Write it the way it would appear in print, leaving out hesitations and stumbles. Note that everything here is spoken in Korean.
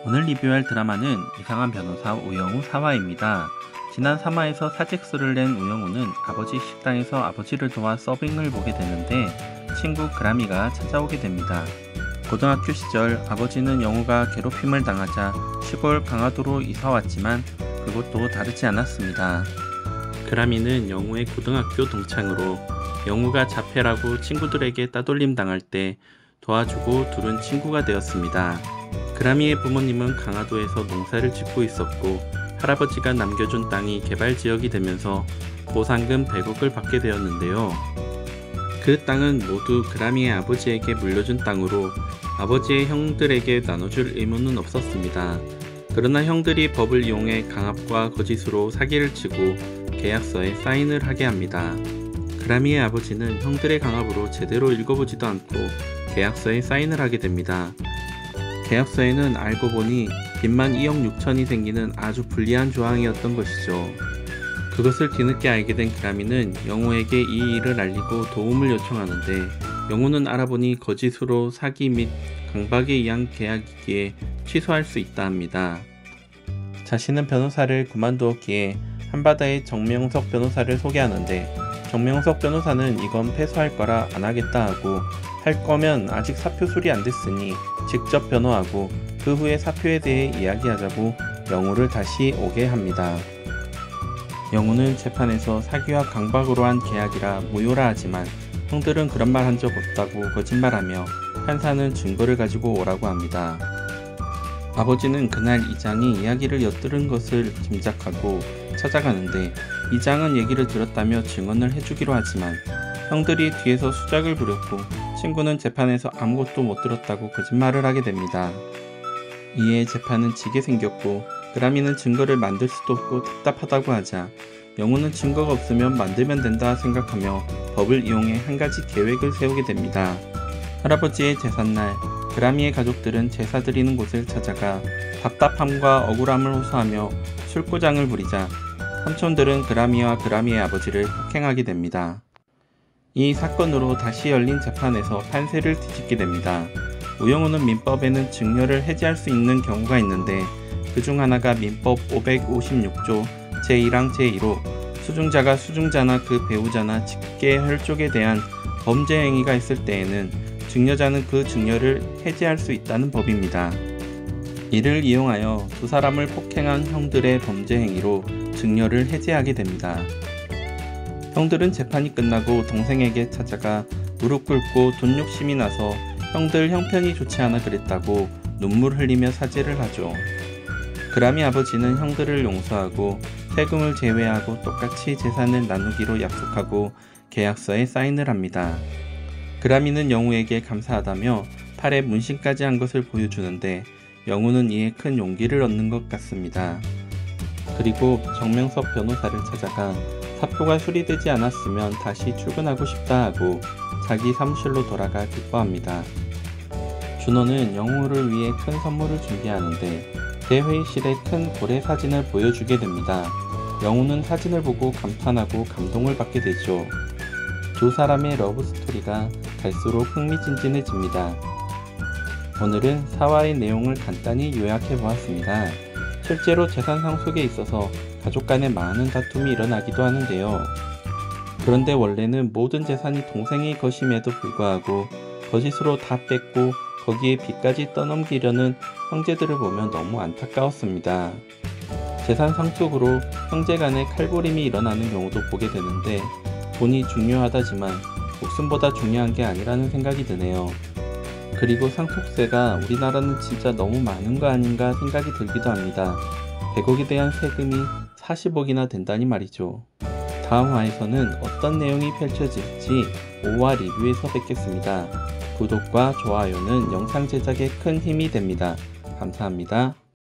오늘 리뷰할 드라마는 이상한 변호사 우영우 4화입니다. 지난 3화에서 사직서를 낸 우영우는 아버지 식당에서 아버지를 도와 서빙을 보게 되는데 친구 그라미가 찾아오게 됩니다. 고등학교 시절 아버지는 영우가 괴롭힘을 당하자 시골 강화도로 이사왔지만 그것도 다르지 않았습니다. 그라미는 영우의 고등학교 동창으로 영우가 자폐라고 친구들에게 따돌림 당할 때 도와주고 둘은 친구가 되었습니다. 그라미의 부모님은 강화도에서 농사를 짓고 있었고 할아버지가 남겨준 땅이 개발지역이 되면서 보상금 100억을 받게 되었는데요. 그 땅은 모두 그라미의 아버지에게 물려준 땅으로 아버지의 형들에게 나눠줄 의무는 없었습니다. 그러나 형들이 법을 이용해 강압과 거짓으로 사기를 치고 계약서에 사인을 하게 합니다. 그라미의 아버지는 형들의 강압으로 제대로 읽어보지도 않고 계약서에 사인을 하게 됩니다. 계약서에는 알고 보니 빚만 2억 6천이 생기는 아주 불리한 조항이었던 것이죠. 그것을 뒤늦게 알게 된 그라미는 영우에게 이 일을 알리고 도움을 요청하는데 영우는 알아보니 거짓으로 사기 및 강박에 의한 계약이기에 취소할 수 있다 합니다. 자신은 변호사를 그만두었기에 한바다의 정명석 변호사를 소개하는데 정명석 변호사는 이건 패소할 거라 안 하겠다 하고 할 거면 아직 사표 수리 안 됐으니 직접 변호하고 그 후에 사표에 대해 이야기하자고 영우를 다시 오게 합니다. 영우는 재판에서 사기와 강박으로 한 계약이라 무효라 하지만 형들은 그런 말 한 적 없다고 거짓말하며 판사는 증거를 가지고 오라고 합니다. 아버지는 그날 이장이 이야기를 엿들은 것을 짐작하고 찾아가는데 이장은 얘기를 들었다며 증언을 해주기로 하지만 형들이 뒤에서 수작을 부렸고 친구는 재판에서 아무것도 못 들었다고 거짓말을 하게 됩니다. 이에 재판은 지게 생겼고 그라미는 증거를 만들 수도 없고 답답하다고 하자 영우는 증거가 없으면 만들면 된다 생각하며 법을 이용해 한 가지 계획을 세우게 됩니다. 할아버지의 제삿날 그라미의 가족들은 제사 드리는 곳을 찾아가 답답함과 억울함을 호소하며 술고장을 부리자 삼촌들은 그라미와 그라미의 아버지를 폭행하게 됩니다. 이 사건으로 다시 열린 재판에서 판세를 뒤집게 됩니다. 우영우는 민법에는 증여를 해지할 수 있는 경우가 있는데 그중 하나가 민법 556조 제1항 제1호 수증자가 수증자나 그 배우자나 직계 혈족에 대한 범죄 행위가 있을 때에는 증여자는 그 증여를 해지할 수 있다는 법입니다. 이를 이용하여 두 사람을 폭행한 형들의 범죄 행위로 증여를 해지하게 됩니다. 형들은 재판이 끝나고 동생에게 찾아가 무릎 꿇고 돈 욕심이 나서 형들 형편이 좋지 않아 그랬다고 눈물 흘리며 사죄를 하죠. 그라미 아버지는 형들을 용서하고 세금을 제외하고 똑같이 재산을 나누기로 약속하고 계약서에 사인을 합니다. 그라미는 영우에게 감사하다며 팔에 문신까지 한 것을 보여주는데 영우는 이에 큰 용기를 얻는 것 같습니다. 그리고 정명석 변호사를 찾아가 사표가 수리되지 않았으면 다시 출근하고 싶다 하고 자기 사무실로 돌아가 기뻐합니다. 준호는 영우를 위해 큰 선물을 준비하는데 대회의실에 큰 고래 사진을 보여주게 됩니다. 영우는 사진을 보고 감탄하고 감동을 받게 되죠. 두 사람의 러브스토리가 갈수록 흥미진진해집니다. 오늘은 4화의 내용을 간단히 요약해 보았습니다. 실제로 재산 상속에 있어서 가족 간에 많은 다툼이 일어나기도 하는데요. 그런데 원래는 모든 재산이 동생의 것임에도 불구하고 거짓으로 다 뺏고 거기에 빚까지 떠넘기려는 형제들을 보면 너무 안타까웠습니다. 재산 상속으로 형제 간에 칼부림이 일어나는 경우도 보게 되는데 돈이 중요하다지만 목숨보다 중요한 게 아니라는 생각이 드네요. 그리고 상속세가 우리나라는 진짜 너무 많은 거 아닌가 생각이 들기도 합니다. 100억에 대한 세금이 40억이나 된다니 말이죠. 다음 화에서는 어떤 내용이 펼쳐질지 5화 리뷰에서 뵙겠습니다. 구독과 좋아요는 영상 제작에 큰 힘이 됩니다. 감사합니다.